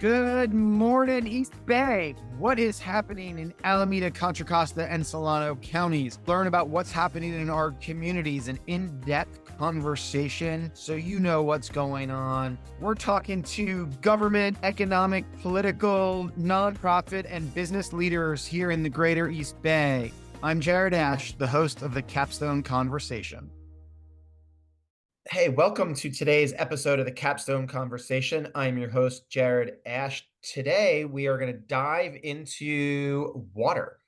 Good morning, East Bay. What is happening in Alameda, Contra Costa, and Solano counties? Learn about what's happening in our communities, an in-depth conversation so you know what's going on. We're talking to government, economic, political, nonprofit, and business leaders here in the greater East Bay. I'm Jared Ash, the host of the Capstone Conversation. Hey, welcome to today's episode of the Capstone Conversation. I'm your host, Jared Ash. Today, we are going to dive into water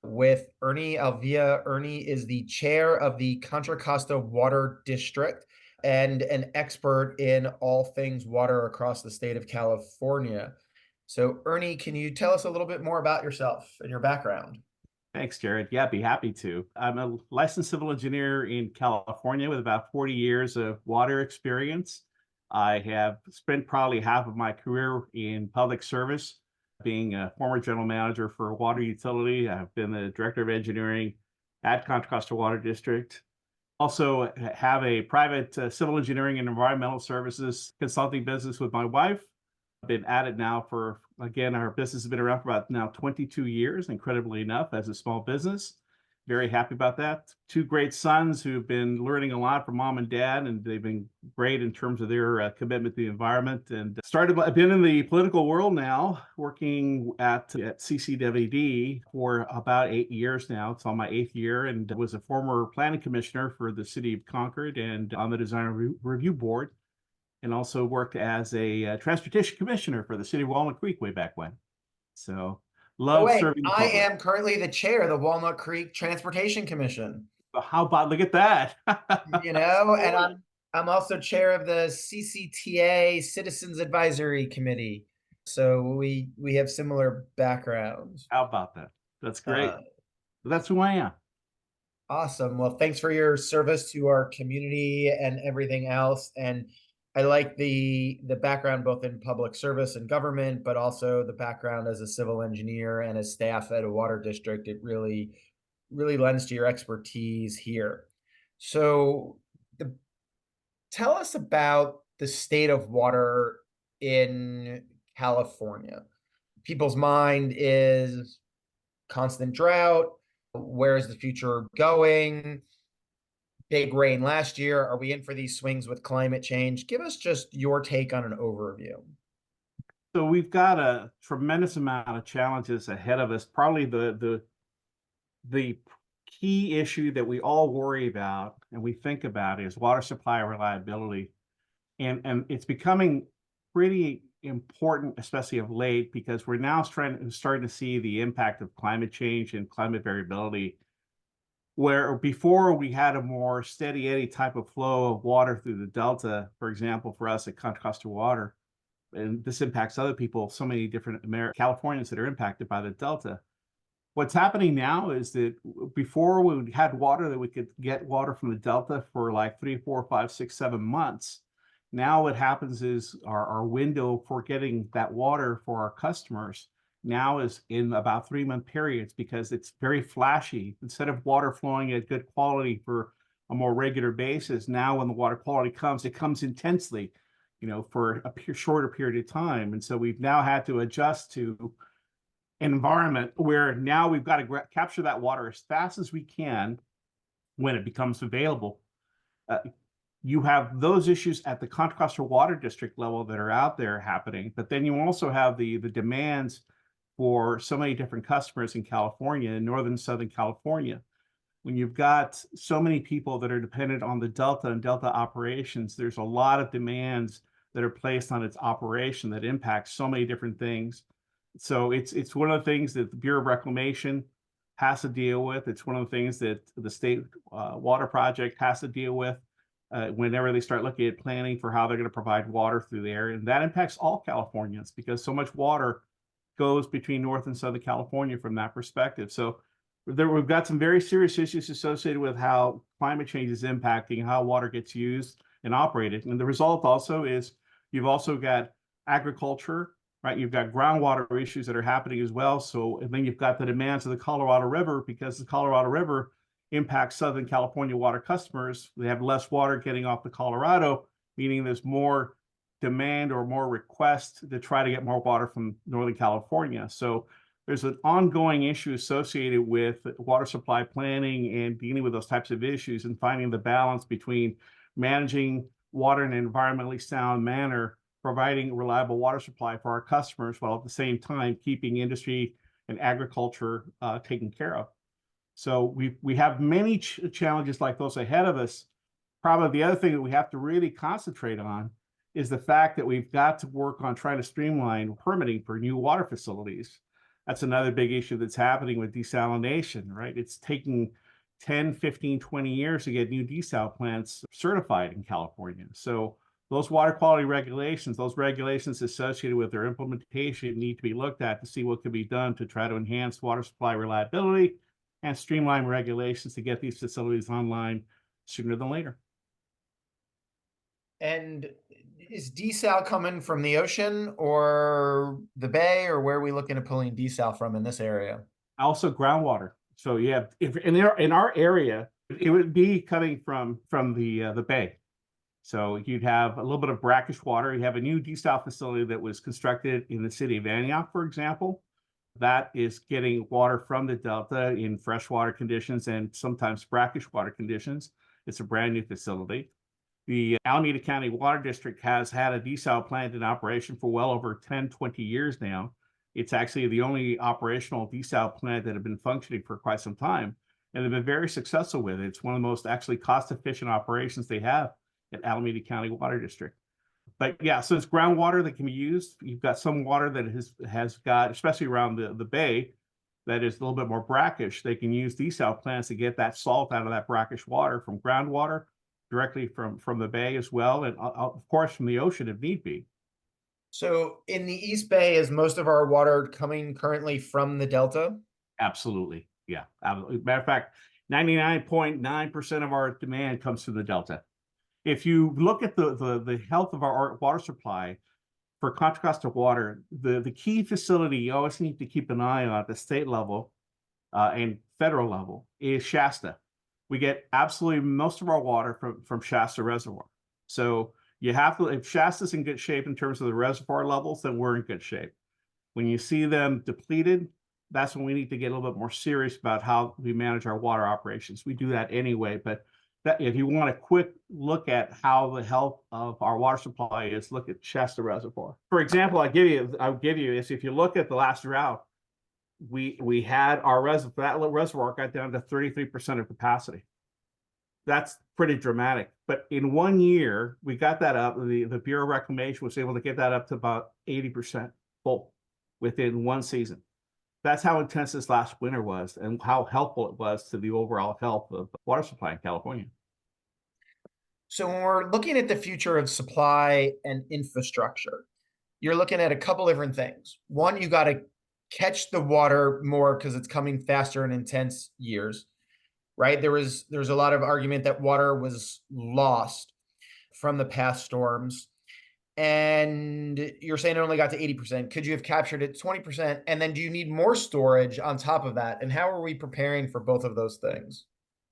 with Ernie Avila. Ernie is the chair of the Contra Costa Water District and an expert in all things water across the state of California. So, Ernie, can you tell us a little bit more about yourself and your background? Thanks, Jared. Yeah, I'd be happy to. I'm a licensed civil engineer in California with about 40 years of water experience. I have spent probably half of my career in public service, being a former general manager for a water utility. I've been the director of engineering at Contra Costa Water District. Also have a private civil engineering and environmental services consulting business with my wife. I've been at it now for, again, our business has been around for about now 22 years, incredibly enough, as a small business. Very happy about that. Two great sons who've been learning a lot from mom and dad, and they've been great in terms of their commitment to the environment. And I've been in the political world now, working at CCWD for about 8 years now. It's on my 8th year, and was a former planning commissioner for the city of Concord and on the design review board, and also worked as a transportation commissioner for the city of Walnut Creek way back when. So Oh, love wait, serving the I public. am currently the chair of the Walnut Creek Transportation Commission. How about, look at that. And I'm also chair of the CCTA Citizens Advisory Committee. So we have similar backgrounds. How about that? That's great. Uh, That's who I am. awesome. Well, thanks for your service to our community and everything else. And I like the background both in public service and government, but also the background as a civil engineer and as staff at a water district. It really lends to your expertise here. So the tell us about the state of water in California. People's mind is constant drought. Where is the future going? Big rain last year. Are we in for these swings with climate change? Give us just your take on an overview. So we've got a tremendous amount of challenges ahead of us. Probably the key issue that we all worry about and we think about is water supply reliability. And it's becoming pretty important, especially of late, because we're now starting to see the impact of climate change and climate variability, where before we had a more steady eddy type of flow of water through the Delta, for example, for us at Contra Costa Water, and this impacts other people, so many different Californians that are impacted by the Delta. What's happening now is that before we had water that we could get water from the Delta for like 3, 4, 5, 6, 7 months. Now what happens is our window for getting that water for our customers now is in about 3-month periods, because it's very flashy. Instead of water flowing at good quality for a more regular basis, now when the water quality comes, it comes intensely, for a shorter period of time. And so we've now had to adjust to an environment where now we've got to capture that water as fast as we can when it becomes available. You have those issues at the Contra Costa Water District level that are out there happening, but then you also have the demands for so many different customers in California, in Northern Southern California. When you've got so many people that are dependent on the Delta and Delta operations, there's a lot of demands that are placed on its operation that impacts so many different things. So it's one of the things that the Bureau of Reclamation has to deal with. It's one of the things that the state water project has to deal with whenever they start looking at planning for how they're going to provide water through there. And that impacts all Californians, because so much water goes between North and Southern California from that perspective. So we've got some very serious issues associated with how climate change is impacting how water gets used and operated. And the result also is you've also got agriculture, right? You've got groundwater issues that are happening as well. So, and then you've got the demands of the Colorado River, because the Colorado River impacts Southern California water customers. They have less water getting off the Colorado, meaning there's more demand or more requests to try to get more water from Northern California. So there's an ongoing issue associated with water supply planning and dealing with those types of issues and finding the balance between managing water in an environmentally sound manner, providing reliable water supply for our customers, while at the same time keeping industry and agriculture taken care of. So we have many challenges like those ahead of us. Probably the other thing that we have to really concentrate on is the fact that we've got to work on trying to streamline permitting for new water facilities. That's another big issue that's happening with desalination, right? It's taking 10, 15, 20 years to get new desal plants certified in California. So those water quality regulations, those regulations associated with their implementation need to be looked at to see what can be done to try to enhance water supply reliability and streamline regulations to get these facilities online sooner than later. And is desal coming from the ocean or the bay, or where are we looking at pulling desal from in this area? Also groundwater. So yeah, if in our area, it would be coming from the bay. So you'd have a little bit of brackish water. You have a new desal facility that was constructed in the city of Antioch, for example. That is getting water from the Delta in freshwater conditions and sometimes brackish water conditions. It's a brand new facility. The Alameda County Water District has had a desal plant in operation for well over 10, 20 years now. It's actually the only operational desal plant that have been functioning for quite some time, and they've been very successful with it. It's one of the most actually cost-efficient operations they have at Alameda County Water District. But yeah, so it's groundwater that can be used. You've got some water that has got, especially around the bay, that is a little bit more brackish. They can use desal plants to get that salt out of that brackish water from groundwater, directly from the bay as well, and of course from the ocean if need be. So in the East Bay, is most of our water coming currently from the Delta? Absolutely, yeah. Matter of fact, 99.9% of our demand comes from the Delta. If you look at the health of our water supply for Contra Costa water, the key facility you always need to keep an eye on at the state level and federal level is Shasta. We get absolutely most of our water from Shasta Reservoir. So you have to, if Shasta's in good shape in terms of the reservoir levels, then we're in good shape. When you see them depleted, that's when we need to get a little bit more serious about how we manage our water operations. We do that anyway, but that, if you want a quick look at how the health of our water supply is, look at Shasta Reservoir. For example, I'll give you is if you look at the last drought, we had our reservoir got down to 33% of capacity. That's pretty dramatic. But in 1 year, we got that up. The Bureau of Reclamation was able to get that up to about 80% full within one season. That's how intense this last winter was and how helpful it was to the overall health of water supply in California. So when we're looking at the future of supply and infrastructure, you're looking at a couple different things. One, you got to catch the water more because it's coming faster in intense years, right? There's a lot of argument that water was lost from the past storms. And you're saying it only got to 80%. Could you have captured it 20%? And then do you need more storage on top of that? And how are we preparing for both of those things?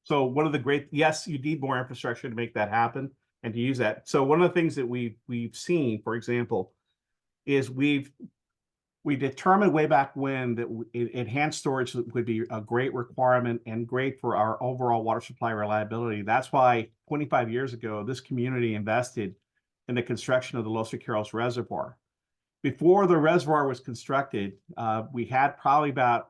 So one of the great, yes, you need more infrastructure to make that happen and to use that. So one of the things that we've seen, for example, is we determined way back when that enhanced storage would be a great requirement and great for our overall water supply reliability. That's why 25 years ago, this community invested in the construction of the Los Vaqueros Reservoir. Before the reservoir was constructed, we had probably about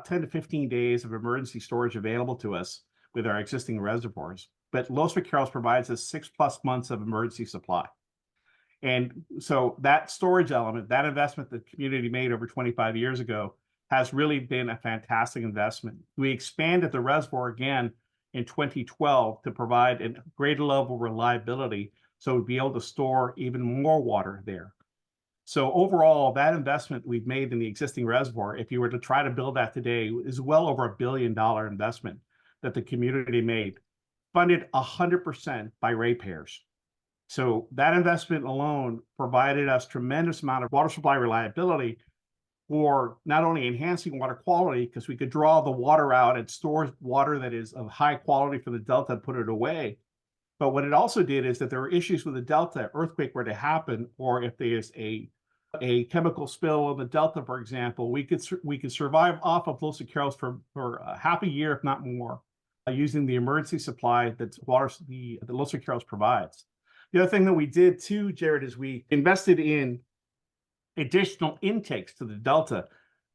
10 to 15 days of emergency storage available to us with our existing reservoirs. But Los Vaqueros provides us 6+ months of emergency supply. And so that storage element, that investment the community made over 25 years ago has really been a fantastic investment. We expanded the reservoir again in 2012 to provide a greater level of reliability so we'd be able to store even more water there. So overall, that investment we've made in the existing reservoir, if you were to try to build that today, is well over $1 billion investment that the community made, funded 100% by ratepayers. So that investment alone provided us tremendous amount of water supply reliability for not only enhancing water quality, because we could draw the water out and store water that is of high quality for the Delta and put it away, But what it also did is that there were issues with the delta, earthquake were to happen, or if there's a chemical spill in the delta, for example, we could survive off of Los Icaros for half a year, if not more, using the emergency supply that the Los Icaros provides. The other thing that we did too, Jared, is we invested in additional intakes to the delta.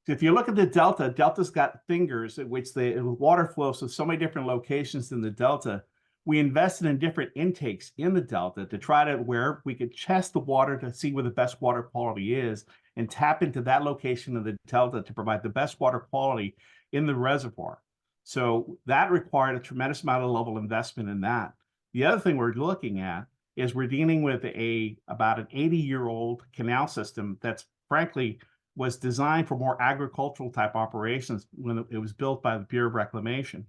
If you look at the delta, delta's got fingers at which the water flows to so many different locations in the delta. We invested in different intakes in the delta to try to where we could test the water to see where the best water quality is and tap into that location of the delta to provide the best water quality in the reservoir. So that required a tremendous amount of level investment in that. The other thing we're looking at is we're dealing with about an 80-year-old canal system that's frankly was designed for more agricultural type operations when it was built by the Bureau of Reclamation.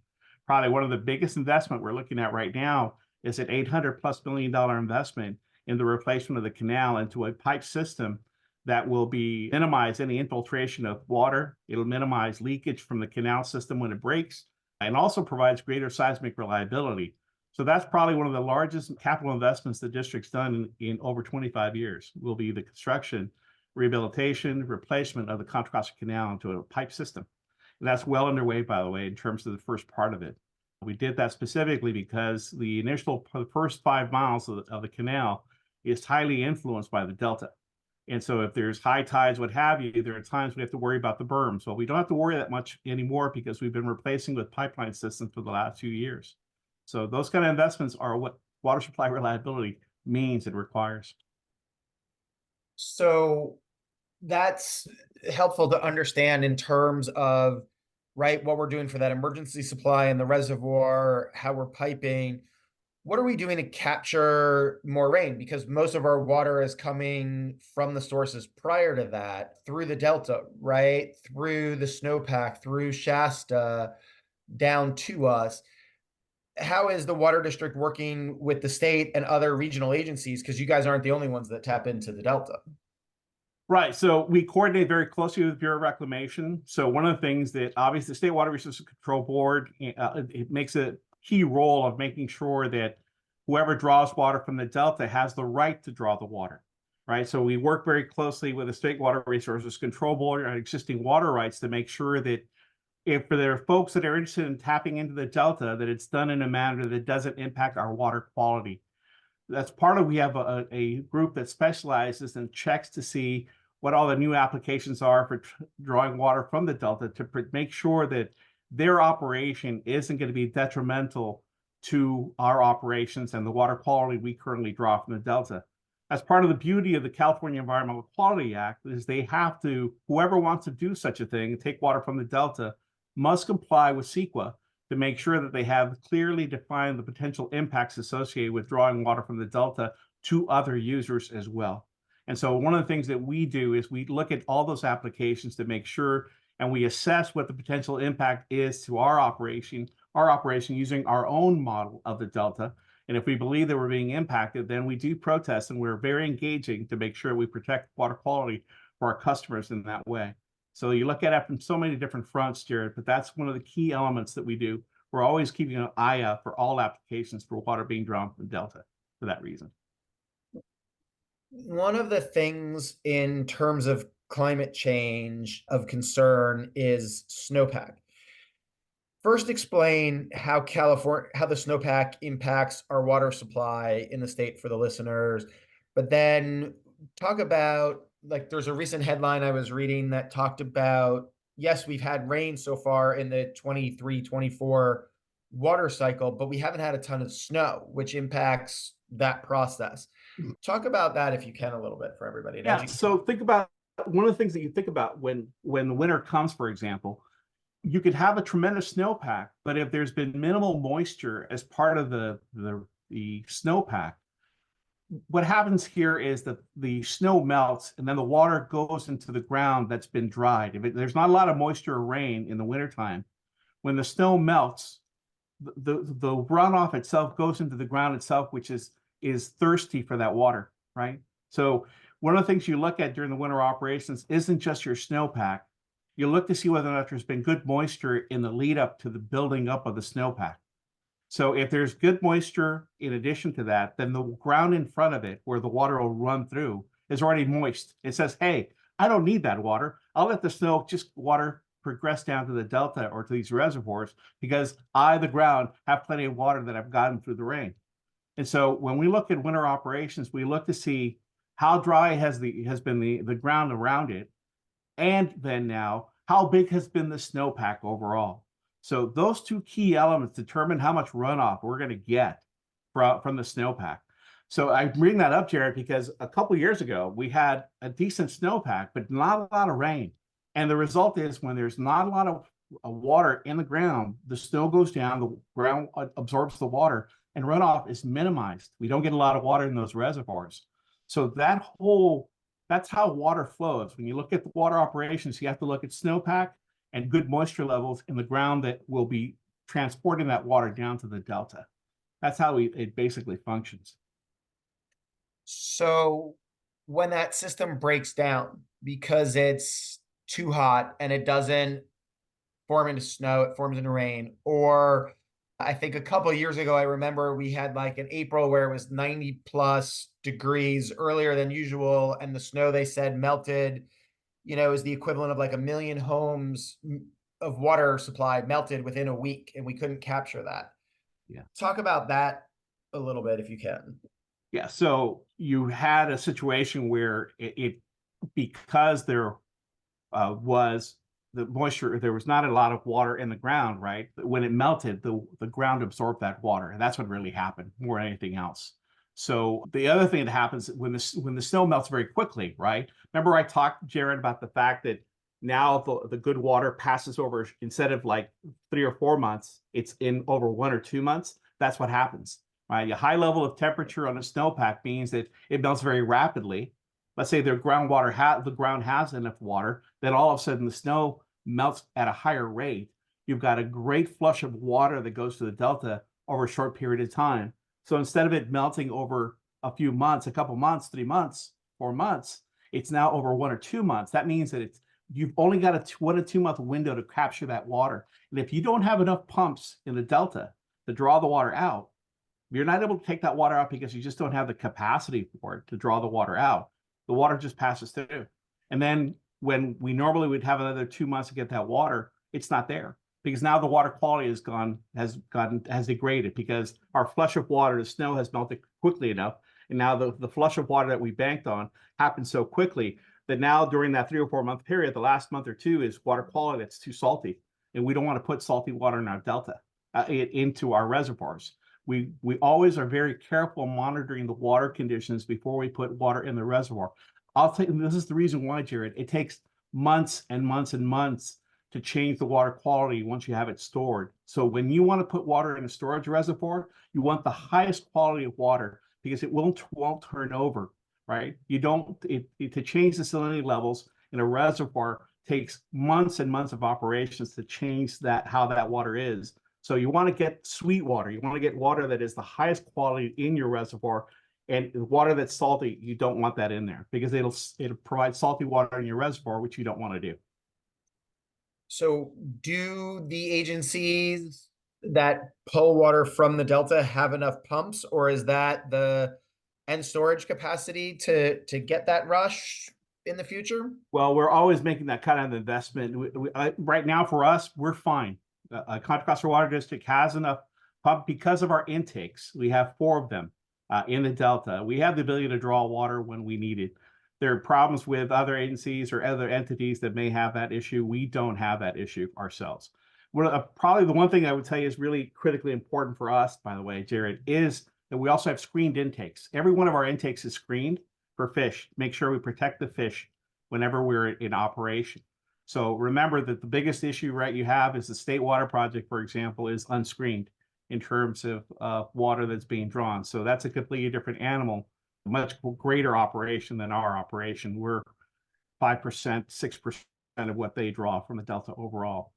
Probably one of the biggest investment we're looking at right now is an $800+ million investment in the replacement of the canal into a pipe system that will minimize any infiltration of water. It'll minimize leakage from the canal system when it breaks, and also provides greater seismic reliability. So that's probably one of the largest capital investments the district's done in over 25 years, will be the construction, rehabilitation, replacement of the Contra Costa Canal into a pipe system. And that's well underway, by the way, in terms of the first part of it. We did that specifically because the first 5 miles of the canal is highly influenced by the delta. And so if there's high tides, what have you, there are times we have to worry about the berm. So we don't have to worry that much anymore because we've been replacing with pipeline systems for the last few years. So those kind of investments are what water supply reliability means it requires. So that's helpful to understand in terms of, right, what we're doing for that emergency supply in the reservoir, how we're piping. What are we doing to capture more rain? Because most of our water is coming from the sources prior to that, through the delta, right? Through the snowpack, through Shasta, down to us. How is the water district working with the state and other regional agencies? Because you guys aren't the only ones that tap into the delta. Right. So we coordinate very closely with the Bureau of Reclamation. So one of the things that obviously the State Water Resources Control Board, it makes a key role of making sure that whoever draws water from the delta has the right to draw the water. Right. So we work very closely with the State Water Resources Control Board and existing water rights to make sure that if there are folks that are interested in tapping into the delta, that it's done in a manner that doesn't impact our water quality. That's part of, we have a group that specializes and checks to see what all the new applications are for drawing water from the delta to make sure that their operation isn't going to be detrimental to our operations and the water quality we currently draw from the delta. As part of the beauty of the California Environmental Quality Act is they have to, whoever wants to do such a thing, take water from the delta, must comply with CEQA to make sure that they have clearly defined the potential impacts associated with drawing water from the delta to other users as well. And so one of the things that we do is we look at all those applications to make sure, and we assess what the potential impact is to our operation using our own model of the delta. And if we believe that we're being impacted, then we do protest, and we're very engaging to make sure we protect water quality for our customers in that way. So you look at it from so many different fronts, Jared, but that's one of the key elements that we do. We're always keeping an eye out for all applications for water being drawn from the delta for that reason. One of the things in terms of climate change of concern is snowpack. First, explain how the snowpack impacts our water supply in the state for the listeners, but then talk about, like, there's a recent headline I was reading that talked about, yes, we've had rain so far in the 23-24 water cycle, but we haven't had a ton of snow, which impacts that process. Talk about that if you can a little bit for everybody. Yeah, so think about one of the things that you think about when the winter comes, for example, you could have a tremendous snowpack, but if there's been minimal moisture as part of the snowpack, what happens here is that the snow melts and then the water goes into the ground that's been dried. If there's not a lot of moisture or rain in the wintertime, when the snow melts, the runoff itself goes into the ground itself, which is thirsty for that water, right? So one of the things you look at during the winter operations isn't just your snowpack. You look to see whether or not there's been good moisture in the lead up to the building up of the snowpack. So if there's good moisture in addition to that, then the ground in front of it where the water will run through is already moist. It says, hey, I don't need that water. I'll let the snow just water progress down to the delta or to these reservoirs because I, the ground, have plenty of water that I've gotten through the rain. And so when we look at winter operations, we look to see how dry has been the ground around it, and then now how big has been the snowpack overall. So those two key elements determine how much runoff we're going to get from the snowpack. So I bring that up, Jared, because a couple of years ago we had a decent snowpack, but not a lot of rain. And the result is when there's not a lot of water in the ground, the snow goes down, the ground absorbs the water, and runoff is minimized. We don't get a lot of water in those reservoirs. So that's how water flows. When you look at the water operations, you have to look at snowpack and good moisture levels in the ground that will be transporting that water down to the delta. That's how it basically functions. So when that system breaks down because it's too hot and it doesn't form into snow, it forms into rain, or I think a couple of years ago, I remember we had like an April where it was 90 plus degrees earlier than usual. And the snow, they said, melted, is the equivalent of like 1 million homes of water supply melted within a week. And we couldn't capture that. Yeah. Talk about that a little bit if you can. Yeah. So you had a situation where because there was the moisture, there was not a lot of water in the ground, right? When it melted, the ground absorbed that water, and that's what really happened more than anything else. So the other thing that happens when the snow melts very quickly, right? Remember I talked, Jared, about the fact that now the good water passes over, instead of like 3 or 4 months, it's in over 1 or 2 months. That's what happens, right? A high level of temperature on a snowpack means that it melts very rapidly. Let's say the ground has enough water, then all of a sudden the snow melts at a higher rate. You've got a great flush of water that goes to the delta over a short period of time. So instead of it melting over a few months, a couple months, 3 months, 4 months, it's now over 1 or 2 months. That means that you've only got a 1 to 2 month window to capture that water. And if you don't have enough pumps in the delta to draw the water out, you're not able to take that water out because you just don't have the capacity for it to draw the water out. The water just passes through. And then when we normally would have another 2 months to get that water, it's not there because now the water quality has degraded because our flush of water, the snow has melted quickly enough. And now the flush of water that we banked on happened so quickly that now during that 3 or 4 month period, the last month or two is water quality that's too salty. And we don't want to put salty water in our delta into our reservoirs. We always are very careful monitoring the water conditions before we put water in the reservoir. This is the reason why, Jared, it takes months and months and months to change the water quality once you have it stored. So when you want to put water in a storage reservoir, you want the highest quality of water because it won't turn over, right? To change the salinity levels in a reservoir takes months and months of operations to change how that water is. So you want to get sweet water. You want to get water that is the highest quality in your reservoir, and water that's salty, you don't want that in there because it'll provide salty water in your reservoir, which you don't want to do. So do the agencies that pull water from the delta have enough pumps, or is that the end storage capacity to get that rush in the future? Well, we're always making that kind of investment. Right now for us, we're fine. Contra Costa Water District has enough pump because of our intakes. We have 4 of them in the delta. We have the ability to draw water when we need it. There are problems with other agencies or other entities that may have that issue. We don't have that issue ourselves. Probably the one thing I would tell you is really critically important for us, by the way, Jared, is that we also have screened intakes. Every one of our intakes is screened for fish. Make sure we protect the fish whenever we're in operation. So remember that the biggest issue, right, you have is the state water project, for example, is unscreened in terms of water that's being drawn. So that's a completely different animal, a much greater operation than our operation. We're 5%, 6% of what they draw from the delta overall.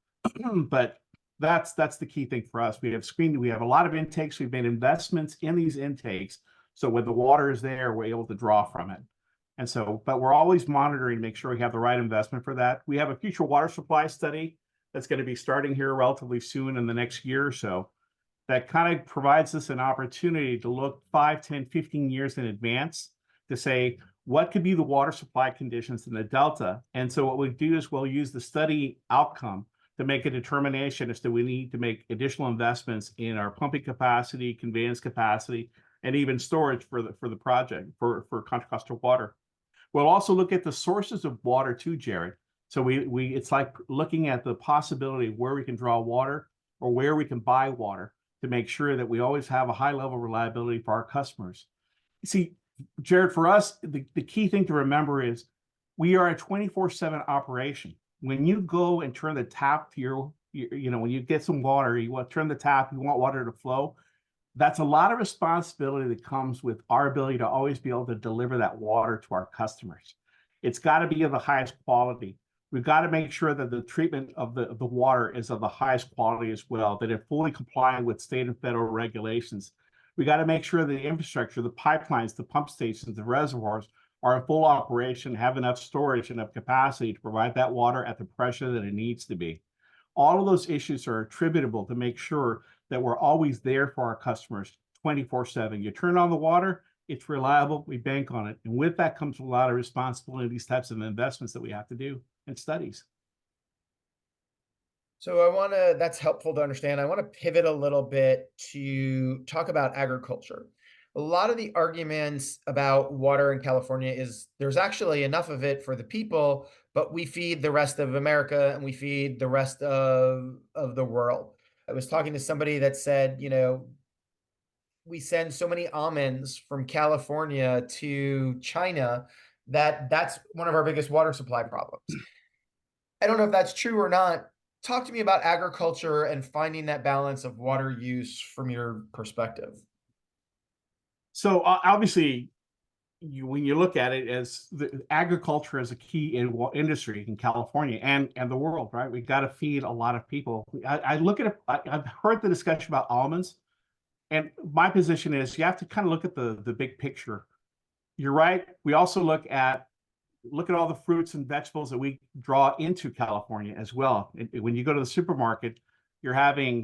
But that's the key thing for us. We have a lot of intakes. We've made investments in these intakes. So when the water is there, we're able to draw from it. And so, but we're always monitoring to make sure we have the right investment for that. We have a future water supply study that's going to be starting here relatively soon in the next year or so. that kind of provides us an opportunity to look 5, 10, 15 years in advance to say, what could be the water supply conditions in the Delta? And so what we do is we'll use the study outcome to make a determination as to we need to make additional investments in our pumping capacity, conveyance capacity, and even storage for the project for Contra Costa Water. We'll also look at the sources of water too, Jared. So we it's like looking at the possibility of where we can draw water or where we can buy water to make sure that we always have a high level of reliability for our customers. See, Jared, for us, the key thing to remember is we are a 24/7 operation. When you go and turn the tap to your, when you get some water, you want to turn the tap, you want water to flow. That's a lot of responsibility that comes with our ability to always be able to deliver that water to our customers. It's got to be of the highest quality. We've got to make sure that the treatment of the water is of the highest quality as well, that it fully complies with state and federal regulations. We got to make sure the infrastructure, the pipelines, the pump stations, the reservoirs are in full operation, have enough storage, enough capacity to provide that water at the pressure that it needs to be. All of those issues are attributable to make sure that we're always there for our customers 24/7. You turn on the water, it's reliable, we bank on it. And with that comes a lot of responsibility, these types of investments that we have to do and studies. So that's helpful to understand. I want to pivot a little bit to talk about agriculture. A lot of the arguments about water in California is there's actually enough of it for the people, but we feed the rest of America and we feed the rest of the world. I was talking to somebody that said, we send so many almonds from California to China that's one of our biggest water supply problems. I don't know if that's true or not. Talk to me about agriculture and finding that balance of water use from your perspective. So obviously, when you look at it as agriculture is a key industry in California and the world, right? We got to feed a lot of people. I look at it, I've heard the discussion about almonds, and my position is you have to kind of look at the big picture. You're right. We also look at all the fruits and vegetables that we draw into California as well. When you go to the supermarket, you're having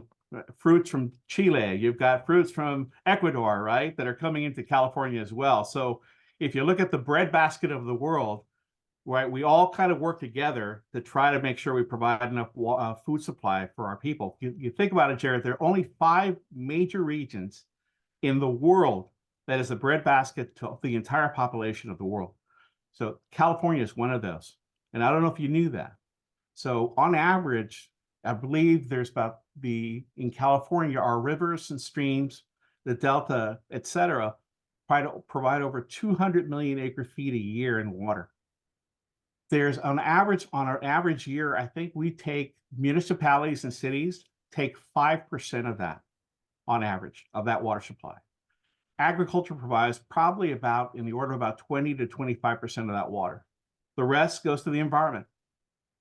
fruits from Chile, you've got fruits from Ecuador, right, that are coming into California as well. So if you look at the breadbasket of the world, right, we all kind of work together to try to make sure we provide enough food supply for our people. You think about it, Jared, there are only 5 major regions in the world that is a breadbasket to the entire population of the world. So California is one of those. And I don't know if you knew that. So on average, I believe there's in California, our rivers and streams, the Delta, et cetera, provide over 200 million acre feet a year in water. There's on our average year, I think we take municipalities and cities take 5% of that on average of that water supply. Agriculture provides probably about in the order of about 20 to 25% of that water. The rest goes to the environment,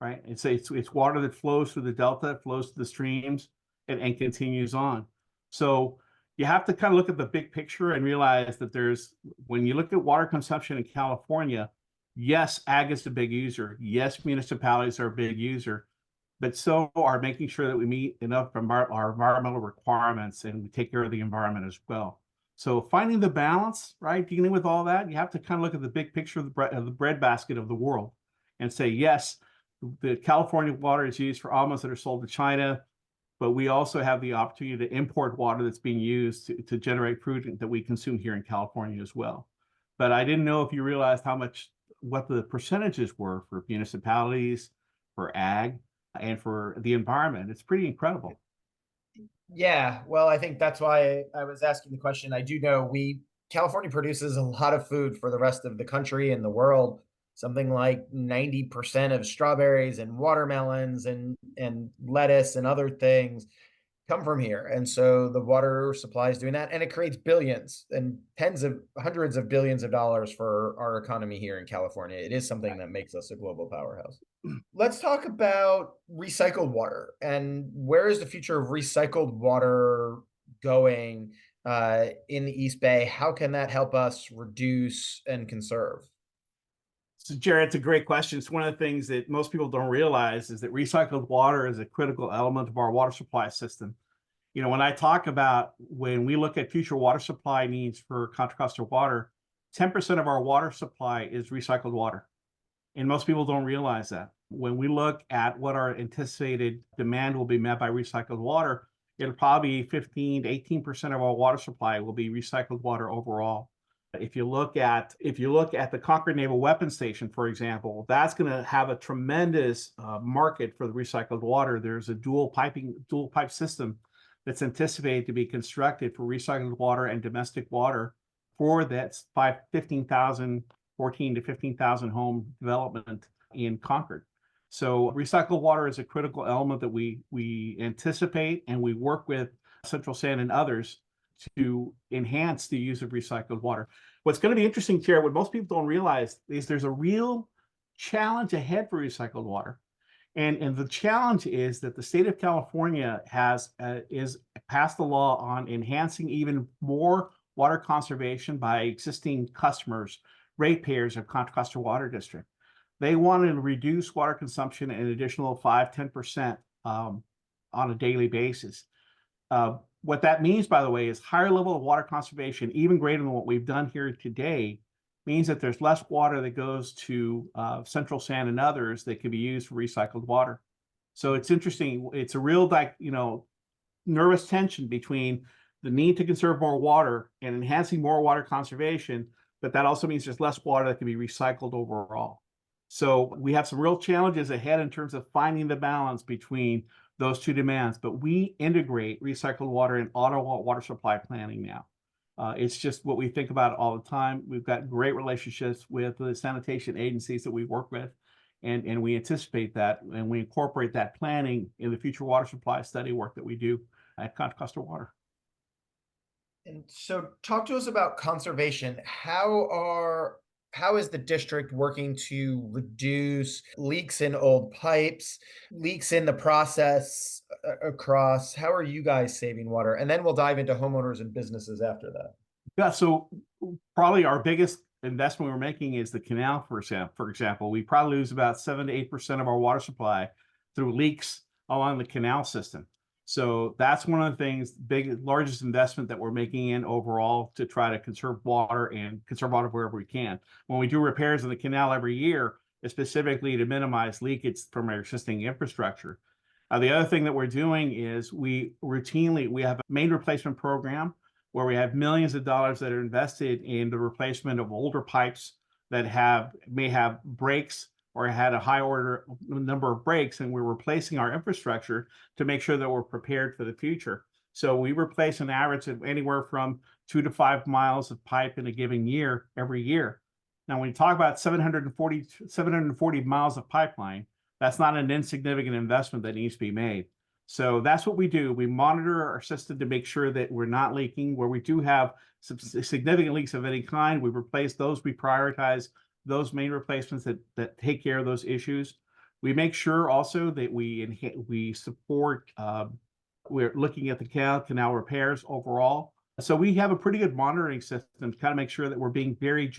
right? It's water that flows through the Delta, flows to the streams, and continues on. So you have to kind of look at the big picture and realize that when you look at water consumption in California, yes, ag is a big user. Yes, municipalities are a big user, but so are making sure that we meet enough of our environmental requirements and we take care of the environment as well. So finding the balance, right, dealing with all that, you have to kind of look at the big picture of the breadbasket of the world and say, yes, the California water is used for almonds that are sold to China, but we also have the opportunity to import water that's being used to generate fruit that we consume here in California as well. But I didn't know if you realized what the percentages were for municipalities, for ag, and for the environment. It's pretty incredible. Yeah, well, I think that's why I was asking the question. I do know California produces a lot of food for the rest of the country and the world. Something like 90% of strawberries and watermelons and lettuce and other things come from here. And so the water supply is doing that, and it creates billions and hundreds of billions of dollars for our economy here in California. It is something that makes us a global powerhouse. Let's talk about recycled water and where is the future of recycled water going in the East Bay? How can that help us reduce and conserve? So, Jared, it's a great question. It's one of the things that most people don't realize is that recycled water is a critical element of our water supply system. You know, when I talk about when we look at future water supply needs for Contra Costa water, 10% of our water supply is recycled water. And most people don't realize that. When we look at what our anticipated demand will be met by recycled water, it'll probably be 15 to 18% of our water supply will be recycled water overall. If you look at the Concord Naval Weapons Station, for example, that's going to have a tremendous market for the recycled water. There's a dual pipe system that's anticipated to be constructed for recycled water and domestic water for that 14 to 15,000 home development in Concord. So recycled water is a critical element that we anticipate, and we work with Central Sand and others to enhance the use of recycled water. What's going to be interesting here, what most people don't realize, is there's a real challenge ahead for recycled water. And the challenge is that the state of California has passed a law on enhancing even more water conservation by existing customers, ratepayers of Contra Costa Water District. They want to reduce water consumption an additional 5–10% on a daily basis. What that means, by the way, is higher level of water conservation, even greater than what we've done here today, means that there's less water that goes to Central Sand and others that can be used for recycled water. So it's interesting. It's a real, nervous tension between the need to conserve more water and enhancing more water conservation, but that also means there's less water that can be recycled overall. So we have some real challenges ahead in terms of finding the balance between those two demands, but we integrate recycled water in auto water supply planning now. It's just what we think about all the time. We've got great relationships with the sanitation agencies that we work with, and we anticipate that, and we incorporate that planning in the future water supply study work that we do at Contra Costa Water. And so talk to us about conservation. How is the district working to reduce leaks in old pipes, leaks in the process across? How are you guys saving water? And then we'll dive into homeowners and businesses after that. Yeah, so probably our biggest investment we're making is the canal, for example. We probably lose about 7 to 8% of our water supply through leaks along the canal system. So that's one of the things, largest investment that we're making in overall to try to conserve water and conserve water wherever we can. When we do repairs in the canal every year, it's specifically to minimize leakage from our existing infrastructure. The other thing that we're doing is we have a main replacement program where we have millions of dollars that are invested in the replacement of older pipes that may have breaks or had a high order number of breaks, and we're replacing our infrastructure to make sure that we're prepared for the future. So we replace an average of anywhere from 2 to 5 miles of pipe in a given year every year. Now, when you talk about 740 miles of pipeline, that's not an insignificant investment that needs to be made. So that's what we do. We monitor our system to make sure that we're not leaking. Where we do have some significant leaks of any kind, we replace those. We prioritize those main replacements that take care of those issues. We make sure also that we support, we're looking at the canal repairs overall. So we have a pretty good monitoring system to kind of make sure that we're being very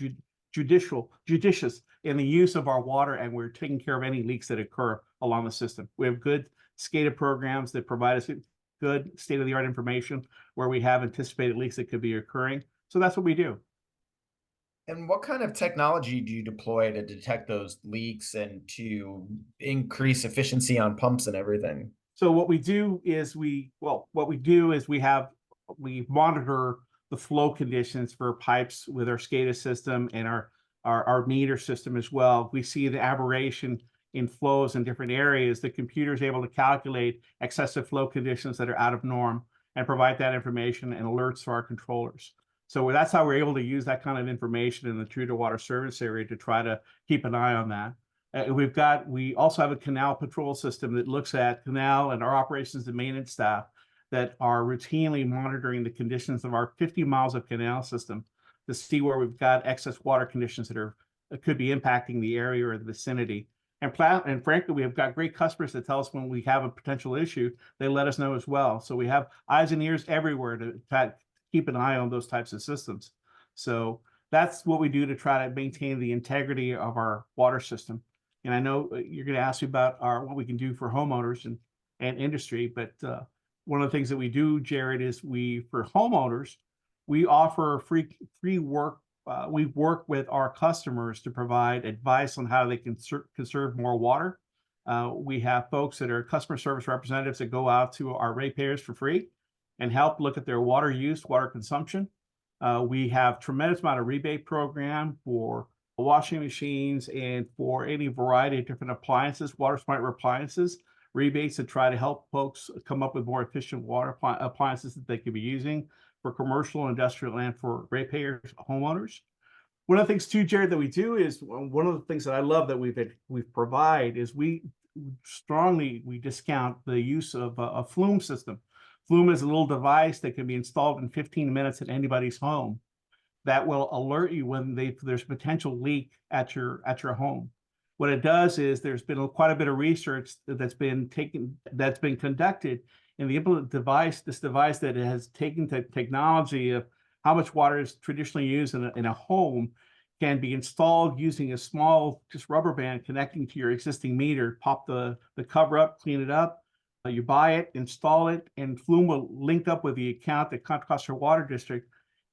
judicious in the use of our water, and we're taking care of any leaks that occur along the system. We have good SCADA programs that provide us good state-of-the-art information where we have anticipated leaks that could be occurring. So that's what we do. And what kind of technology do you deploy to detect those leaks and to increase efficiency on pumps and everything? So what we do is we monitor the flow conditions for pipes with our SCADA system and our meter system as well. We see the aberration in flows in different areas. The computer is able to calculate excessive flow conditions that are out of norm and provide that information and alerts to our controllers. So that's how we're able to use that kind of information in the treated water service area to try to keep an eye on that. We also have a canal patrol system that looks at canal and our operations and maintenance staff that are routinely monitoring the conditions of our 50 miles of canal system to see where we've got excess water conditions that could be impacting the area or the vicinity. And frankly, we have got great customers that tell us when we have a potential issue. They let us know as well. So we have eyes and ears everywhere to keep an eye on those types of systems. So that's what we do to try to maintain the integrity of our water system. And I know you're going to ask me about what we can do for homeowners and industry, but one of the things that we do, Jared, is for homeowners, we offer free work. We work with our customers to provide advice on how they can conserve more water. We have folks that are customer service representatives that go out to our ratepayers for free and help look at their water use, water consumption. We have tremendous amount of rebate program for washing machines and for any variety of different appliances, water smart appliances, rebates to try to help folks come up with more efficient water appliances that they could be using for commercial, industrial, and for ratepayers, homeowners. One of the things too, Jared, that we do is one of the things that I love that we provide is we discount the use of a flume system. Flume is a little device that can be installed in 15 minutes at anybody's home that will alert you when there's a potential leak at your home. What it does is there's been quite a bit of research that's been conducted in the implement device, this device that has taken the technology of how much water is traditionally used in a home, can be installed using a small just rubber band connecting to your existing meter. Pop the cover up, clean it up. You buy it, install it, and Flume will link up with the account at Contra Costa Water District.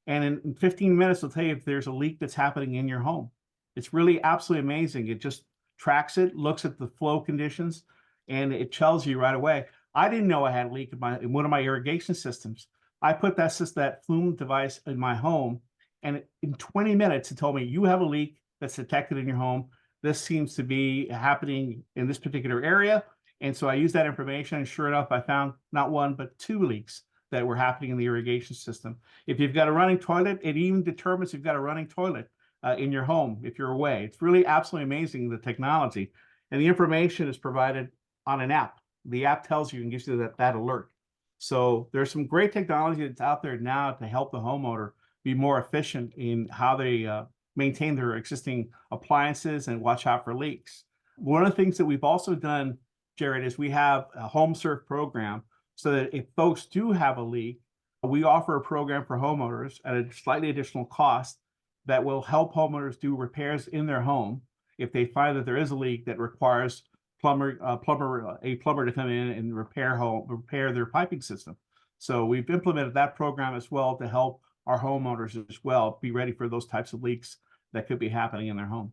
And in 15 minutes, it'll tell you if there's a leak that's happening in your home. It's really absolutely amazing. It just tracks it, looks at the flow conditions, and it tells you right away. I didn't know I had a leak in one of my irrigation systems. I put that Flume device in my home, and in 20 minutes, it told me, you have a leak that's detected in your home. This seems to be happening in this particular area. And so I used that information, and sure enough, I found not one, but 2 leaks that were happening in the irrigation system. If you've got a running toilet, it even determines if you've got a running toilet in your home if you're away. It's really absolutely amazing, the technology. And the information is provided on an app. The app tells you and gives you that alert. So there's some great technology that's out there now to help the homeowner be more efficient in how they maintain their existing appliances and watch out for leaks. One of the things that we've also done, Jared, is we have a home serve program so that if folks do have a leak, we offer a program for homeowners at a slightly additional cost that will help homeowners do repairs in their home if they find that there is a leak that requires a plumber to come in and repair their piping system. So we've implemented that program as well to help our homeowners as well be ready for those types of leaks that could be happening in their home.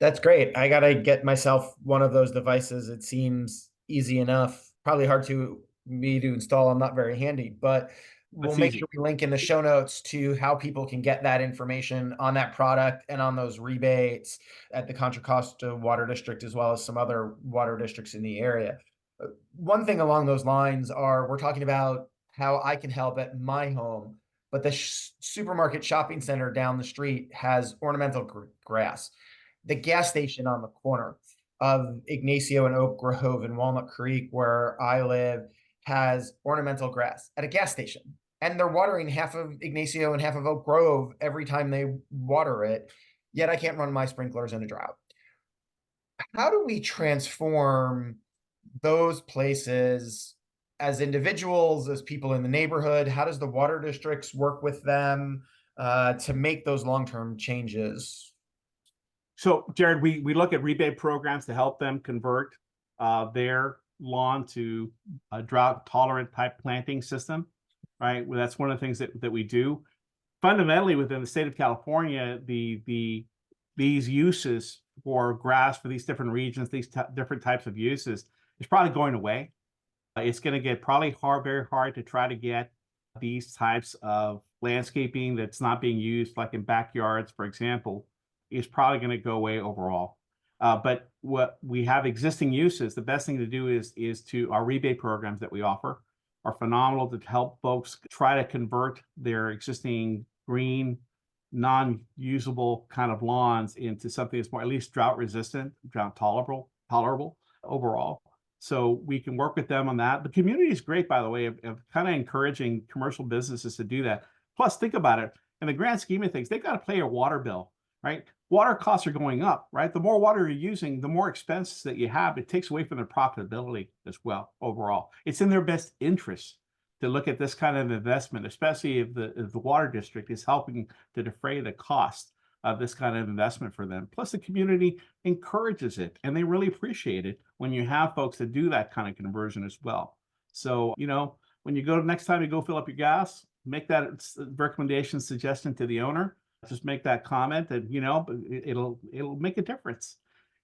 That's great. I gotta get myself one of those devices. It seems easy enough. Probably hard to me to install. I'm not very handy, but we'll make sure we link in the show notes to how people can get that information on that product and on those rebates at the Contra Costa Water District, as well as some other water districts in the area. One thing along those lines we're talking about how I can help at my home, but the supermarket shopping center down the street has ornamental grass. The gas station on the corner of Ignacio and Oak Grove and Walnut Creek, where I live, has ornamental grass at a gas station. And they're watering half of Ignacio and half of Oak Grove every time they water it, yet I can't run my sprinklers in a drought. How do we transform those places as individuals, as people in the neighborhood? How does the water districts work with them to make those long-term changes? So, Jared, we look at rebate programs to help them convert their lawn to a drought-tolerant type planting system, right? Well, that's one of the things that we do. Fundamentally, within the state of California, these uses for grass for these different regions, these different types of uses, is probably going away. It's going to get probably very hard to try to get these types of landscaping that's not being used, like in backyards, for example, is probably going to go away overall. But what we have existing uses, the best thing to do is to our rebate programs that we offer are phenomenal to help folks try to convert their existing green, non-usable kind of lawns into something that's more at least drought resistant, drought tolerable overall. So we can work with them on that. The community is great, by the way, of kind of encouraging commercial businesses to do that. Plus, think about it. In the grand scheme of things, they've got to pay a water bill, right? Water costs are going up, right? The more water you're using, the more expenses that you have. It takes away from their profitability as well overall. It's in their best interest to look at this kind of investment, especially if the water district is helping to defray the cost of this kind of investment for them. Plus, the community encourages it, and they really appreciate it when you have folks that do that kind of conversion as well. So, when you go next time you go fill up your gas, make that recommendation suggestion to the owner. Just make that comment, and it'll make a difference.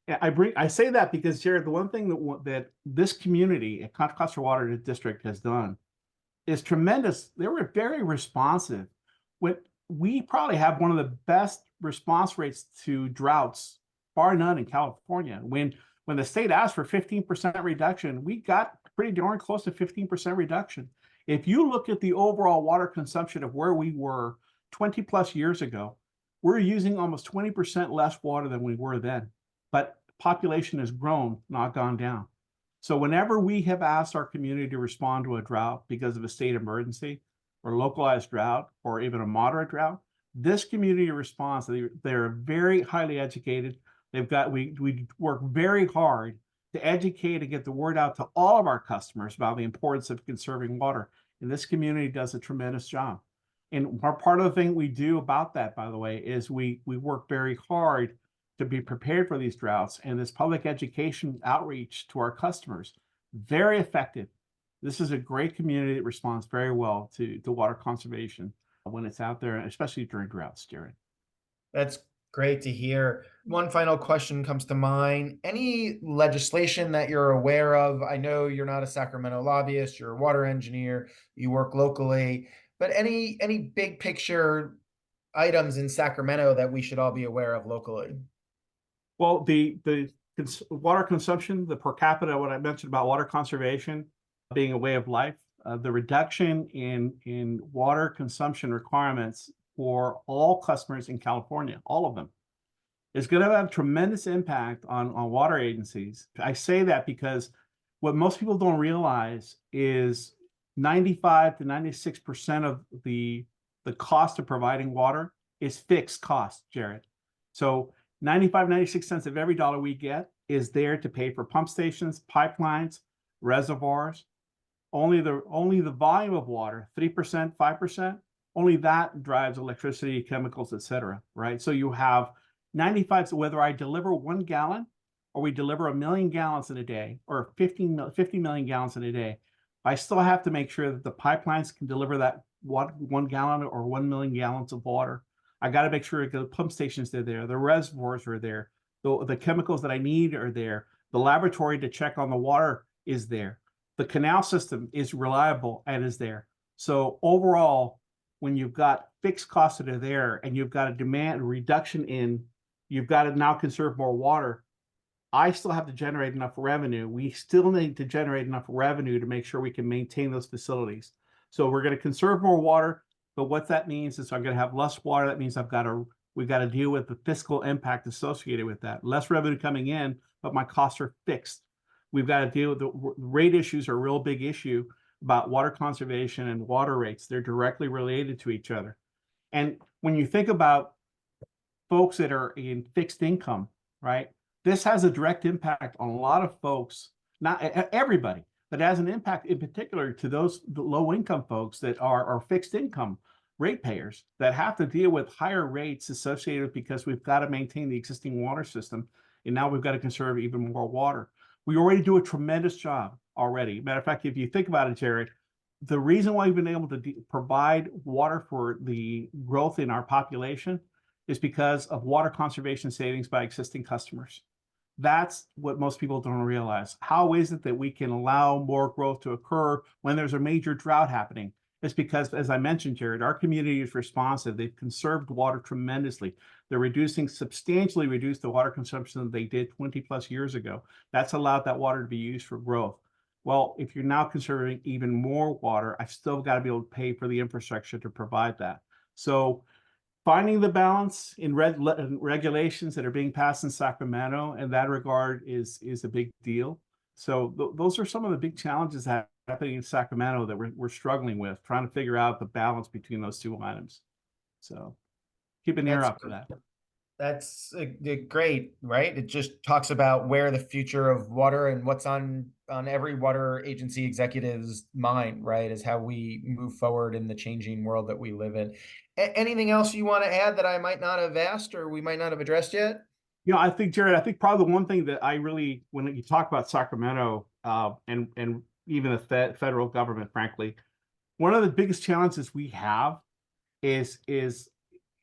I say that because, Jared, the one thing that this community at Contra Costa Water District has done is tremendous. They were very responsive. We probably have one of the best response rates to droughts, bar none, in California. When the state asked for 15% reduction, we got pretty darn close to 15% reduction. If you look at the overall water consumption of where we were 20 plus years ago, we're using almost 20% less water than we were then. But population has grown, not gone down. So whenever we have asked our community to respond to a drought because of a state emergency or localized drought or even a moderate drought, this community responds. They're very highly educated. We work very hard to educate and get the word out to all of our customers about the importance of conserving water. And this community does a tremendous job. And part of the thing we do about that, by the way, is we work very hard to be prepared for these droughts, and this public education outreach to our customers, very effective. This is a great community that responds very well to water conservation when it's out there, especially during droughts, Jared. That's great to hear. One final question comes to mind. Any legislation that you're aware of? I know you're not a Sacramento lobbyist, you're a water engineer, you work locally, but any big picture items in Sacramento that we should all be aware of locally? Well, the water consumption, the per capita, what I mentioned about water conservation being a way of life, the reduction in water consumption requirements for all customers in California, all of them, is going to have tremendous impact on water agencies. I say that because what most people don't realize is 95 to 96% of the cost of providing water is fixed cost, Jared. So 95, 96 cents of every dollar we get is there to pay for pump stations, pipelines, reservoirs. Only the volume of water, 3%, 5%, only that drives electricity, chemicals, etc. Right? So you have 95, so whether I deliver 1 gallon or we deliver 1 million gallons in a day or 50 million gallons in a day, I still have to make sure that the pipelines can deliver that 1 gallon or 1 million gallons of water. I got to make sure the pump stations are there, the reservoirs are there, the chemicals that I need are there, the laboratory to check on the water is there, the canal system is reliable and is there. So overall, when you've got fixed costs that are there and you've got a demand reduction in, you've got to now conserve more water, I still have to generate enough revenue. We still need to generate enough revenue to make sure we can maintain those facilities. So we're going to conserve more water. But what that means is I'm going to have less water. That means we've got to deal with the fiscal impact associated with that. Less revenue coming in, but my costs are fixed. We've got to deal with the rate issues are a real big issue about water conservation and water rates. They're directly related to each other. And when you think about folks that are in fixed income, right, this has a direct impact on a lot of folks, not everybody, but has an impact in particular to the low income folks that are fixed income ratepayers that have to deal with higher rates associated because we've got to maintain the existing water system. And now we've got to conserve even more water. We already do a tremendous job already. Matter of fact, if you think about it, Jared, the reason why we've been able to provide water for the growth in our population is because of water conservation savings by existing customers. That's what most people don't realize. How is it that we can allow more growth to occur when there's a major drought happening? It's because, as I mentioned, Jared, our community is responsive. They've conserved water tremendously. They're substantially reduced the water consumption that they did 20 plus years ago. That's allowed that water to be used for growth. Well, if you're now conserving even more water, I've still got to be able to pay for the infrastructure to provide that. So finding the balance in regulations that are being passed in Sacramento in that regard is a big deal. So those are some of the big challenges happening in Sacramento that we're struggling with, trying to figure out the balance between those two items. So keep an ear out for that. That's great, right? It just talks about where the future of water and what's on every water agency executive's mind, right? Is how we move forward in the changing world that we live in. Anything else you want to add that I might not have asked or we might not have addressed yet? I think, Jared, probably the one thing that I really, when you talk about Sacramento and even the federal government, frankly. One of the biggest challenges we have is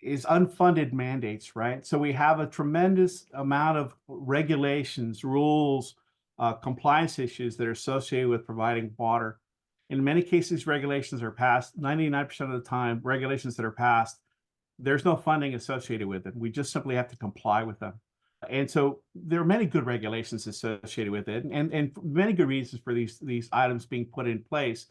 unfunded mandates, right? So we have a tremendous amount of regulations, rules, compliance issues that are associated with providing water. In many cases, regulations are passed. 99% of the time, regulations that are passed, there's no funding associated with it. We just simply have to comply with them. And so there are many good regulations associated with it, and many good reasons for these items being put in place.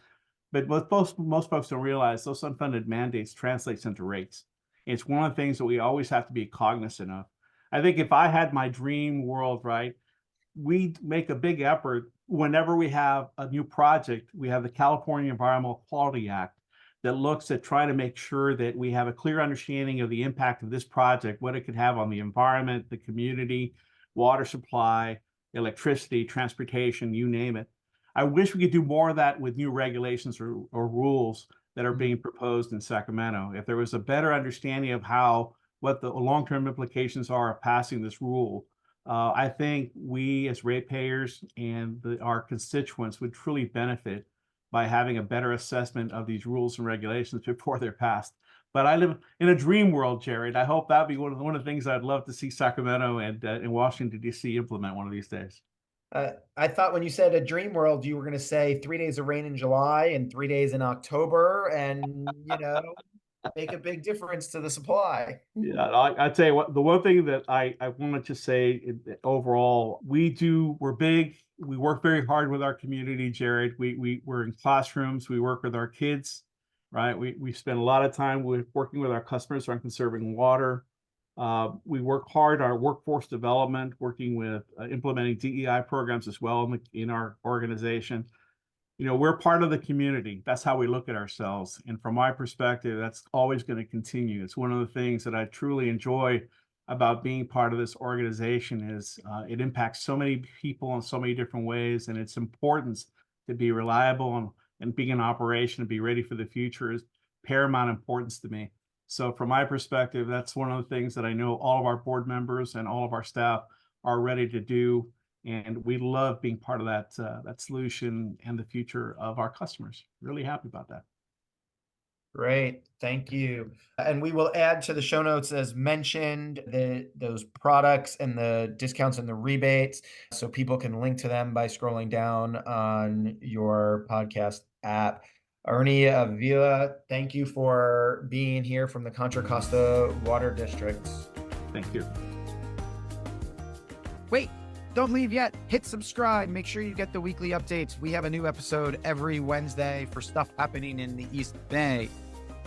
But what most folks don't realize, those unfunded mandates translates into rates. It's one of the things that we always have to be cognizant of. I think if I had my dream world, right, we make a big effort whenever we have a new project. We have the California Environmental Quality Act that looks at trying to make sure that we have a clear understanding of the impact of this project, what it could have on the environment, the community, water supply, electricity, transportation, you name it. I wish we could do more of that with new regulations or rules that are being proposed in Sacramento. If there was a better understanding of what the long-term implications are of passing this rule, I think we as ratepayers and our constituents would truly benefit by having a better assessment of these rules and regulations before they're passed. But I live in a dream world, Jared. I hope that'd be one of the things I'd love to see Sacramento and Washington, D.C. implement one of these days. I thought when you said a dream world, you were going to say 3 days of rain in July and 3 days in October, and make a big difference to the supply. Yeah, I'd say the one thing that I wanted to say overall, we're big. We work very hard with our community, Jared. We're in classrooms. We work with our kids, right? We spend a lot of time working with our customers on conserving water. We work hard our workforce development, working with implementing DEI programs as well in our organization. We're part of the community. That's how we look at ourselves. And from my perspective, that's always going to continue. It's one of the things that I truly enjoy about being part of this organization is it impacts so many people in so many different ways. And its importance to be reliable and being in operation and be ready for the future is paramount importance to me. So from my perspective, that's one of the things that I know all of our board members and all of our staff are ready to do. And we love being part of that solution and the future of our customers. Really happy about that. Great, thank you. And we will add to the show notes, as mentioned, those products and the discounts and the rebates, so people can link to them by scrolling down on your podcast app. Ernie, Avila, thank you for being here from the Contra Costa Water District. Thank you. Wait, don't leave yet. Hit subscribe. Make sure you get the weekly updates. We have a new episode every Wednesday for stuff happening in the East Bay.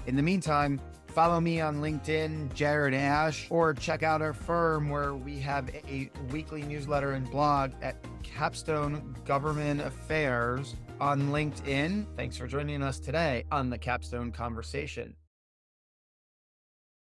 In the meantime, follow me on LinkedIn, Jared Ash, or check out our firm where we have a weekly newsletter and blog at Capstone Government Affairs on LinkedIn. Thanks for joining us today on the Capstone Conversation.